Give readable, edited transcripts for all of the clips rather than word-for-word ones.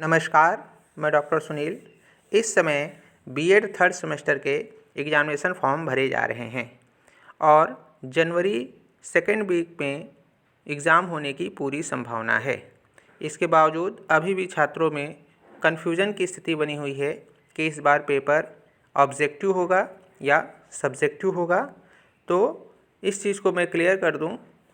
नमस्कार, मैं डॉक्टर सुनील। इस समय बीएड थर्ड सेमेस्टर के एग्ज़ामिनेशन फॉर्म भरे जा रहे हैं और जनवरी सेकेंड वीक में एग्ज़ाम होने की पूरी संभावना है। इसके बावजूद अभी भी छात्रों में कन्फ्यूजन की स्थिति बनी हुई है कि इस बार पेपर ऑब्जेक्टिव होगा या सब्जेक्टिव होगा। तो इस चीज़ को मैं क्लियर कर दूं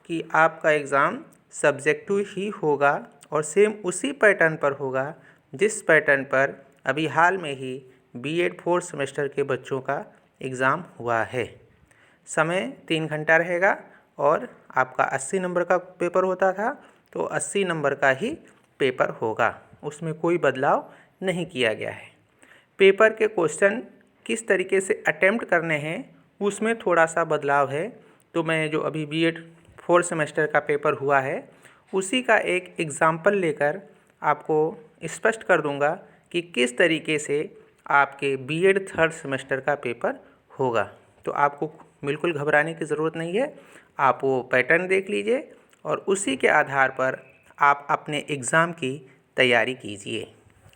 कि आपका एग्ज़ाम सब्जेक्टिव ही होगा और सेम उसी पैटर्न पर होगा जिस पैटर्न पर अभी हाल में ही बीएड फोर्थ सेमेस्टर के बच्चों का एग्ज़ाम हुआ है। समय 3 घंटा रहेगा और आपका 80 नंबर का पेपर होता था तो 80 नंबर का ही पेपर होगा, उसमें कोई बदलाव नहीं किया गया है। पेपर के क्वेश्चन किस तरीके से अटेम्प्ट करने हैं उसमें थोड़ा सा बदलाव है। तो मैं जो अभी बीएड फोर्थ सेमेस्टर का पेपर हुआ है उसी का एक एग्ज़ाम्पल लेकर आपको स्पष्ट कर दूंगा कि किस तरीके से आपके बीएड थर्ड सेमेस्टर का पेपर होगा। तो आपको बिल्कुल घबराने की ज़रूरत नहीं है। आप वो पैटर्न देख लीजिए और उसी के आधार पर आप अपने एग्ज़ाम की तैयारी कीजिए।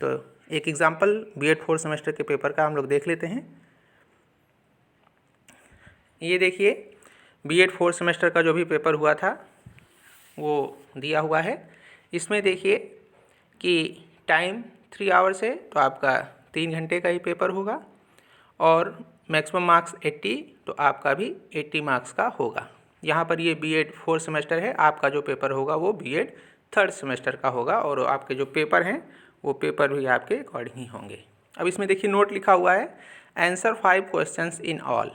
तो एक एग्ज़ाम्पल बीएड फोर्थ सेमेस्टर के पेपर का हम लोग देख लेते हैं। ये देखिए, बीएड फोर्थ सेमेस्टर का जो भी पेपर हुआ था वो दिया हुआ है। इसमें देखिए कि टाइम 3 आवर्स है तो आपका 3 घंटे का ही पेपर होगा और मैक्सिमम मार्क्स 80, तो आपका भी 80 मार्क्स का होगा। यहाँ पर ये बीएड फोर्थ सेमेस्टर है, आपका जो पेपर होगा वो बीएड थर्ड सेमेस्टर का होगा और आपके जो पेपर हैं वो पेपर भी आपके अकॉर्डिंग ही होंगे। अब इसमें देखिए नोट लिखा हुआ है, answer 5 questions in all.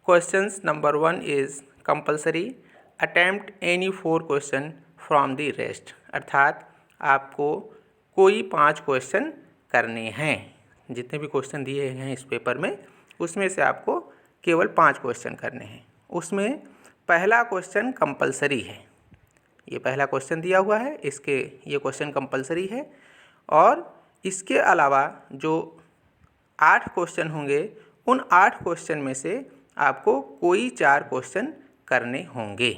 Questions number 1 is compulsory, attempt any 4 question from the rest. अर्थात आपको कोई 5 क्वेश्चन करने हैं। जितने भी क्वेश्चन दिए हैं इस पेपर में उसमें से आपको केवल 5 क्वेश्चन करने हैं। उसमें पहला क्वेश्चन कंपल्सरी है। ये पहला क्वेश्चन दिया हुआ है, इसके ये क्वेश्चन कंपल्सरी है और इसके अलावा जो 8 क्वेश्चन होंगे उन 8 क्वेश्चन में से आपको कोई 4 क्वेश्चन करने होंगे।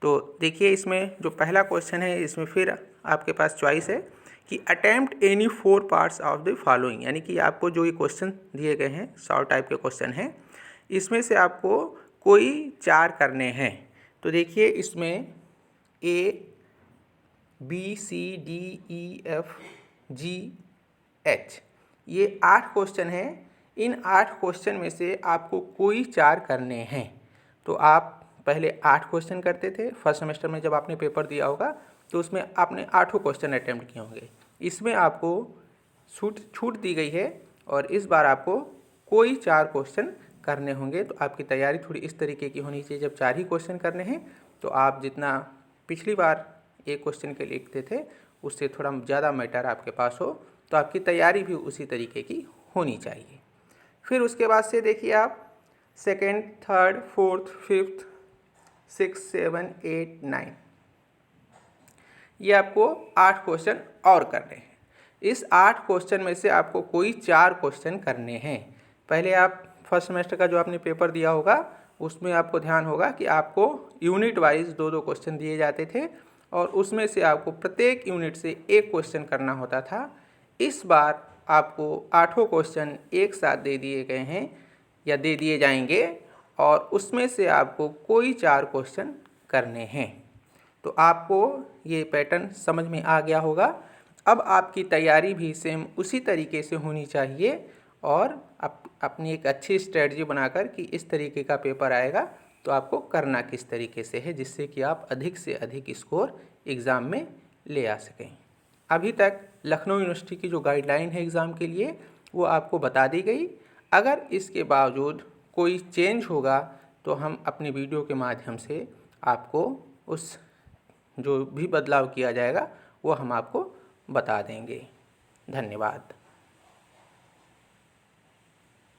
तो देखिए इसमें जो पहला क्वेश्चन है इसमें फिर आपके पास चॉइस है कि attempt any 4 parts of the following, यानी कि आपको जो ये क्वेश्चन दिए गए हैं 100 टाइप के क्वेश्चन हैं, इसमें से आपको कोई 4 करने हैं। तो देखिए इसमें A, B, C, D, E, F, G, H ये 8 क्वेश्चन हैं। इन 8 क्वेश्चन में से आपको कोई 4 करने हैं। तो आप पहले 8 क्वेश्चन करते थे फर्स्ट सेमेस्टर में, जब आपने पेपर दिया होगा तो उसमें आपने 8 क्वेश्चन अटैम्प्ट किए होंगे। इसमें आपको छूट दी गई है और इस बार आपको कोई 4 क्वेश्चन करने होंगे। तो आपकी तैयारी थोड़ी इस तरीके की होनी चाहिए, जब 4 ही क्वेश्चन करने हैं तो आप जितना पिछली बार एक क्वेश्चन के लिखते थे उससे थोड़ा ज़्यादा मैटर आपके पास हो, तो आपकी तैयारी भी उसी तरीके की होनी चाहिए। फिर उसके बाद से देखिए आप सेकेंड, थर्ड, फोर्थ, फिफ्थ, 6, 7, 8, 9 ये आपको 8 क्वेश्चन और करने हैं। इस 8 क्वेश्चन में से आपको कोई 4 क्वेश्चन करने हैं। पहले आप फर्स्ट सेमेस्टर का जो आपने पेपर दिया होगा उसमें आपको ध्यान होगा कि आपको यूनिट वाइज 2-2 क्वेश्चन दिए जाते थे और उसमें से आपको प्रत्येक यूनिट से एक क्वेश्चन करना होता था। इस बार आपको 8 क्वेश्चन एक साथ दे दिए गए हैं या दे दिए जाएंगे और उसमें से आपको कोई 4 क्वेश्चन करने हैं। तो आपको ये पैटर्न समझ में आ गया होगा। अब आपकी तैयारी भी सेम उसी तरीके से होनी चाहिए और अपनी एक अच्छी स्ट्रेटजी बनाकर कि इस तरीके का पेपर आएगा तो आपको करना किस तरीके से है, जिससे कि आप अधिक से अधिक स्कोर एग्ज़ाम में ले आ सकें। अभी तक लखनऊ यूनिवर्सिटी की जो गाइडलाइन है एग्ज़ाम के लिए वो आपको बता दी गई। अगर इसके बावजूद कोई चेंज होगा तो हम अपने वीडियो के माध्यम से आपको उस जो भी बदलाव किया जाएगा वो हम आपको बता देंगे। धन्यवाद।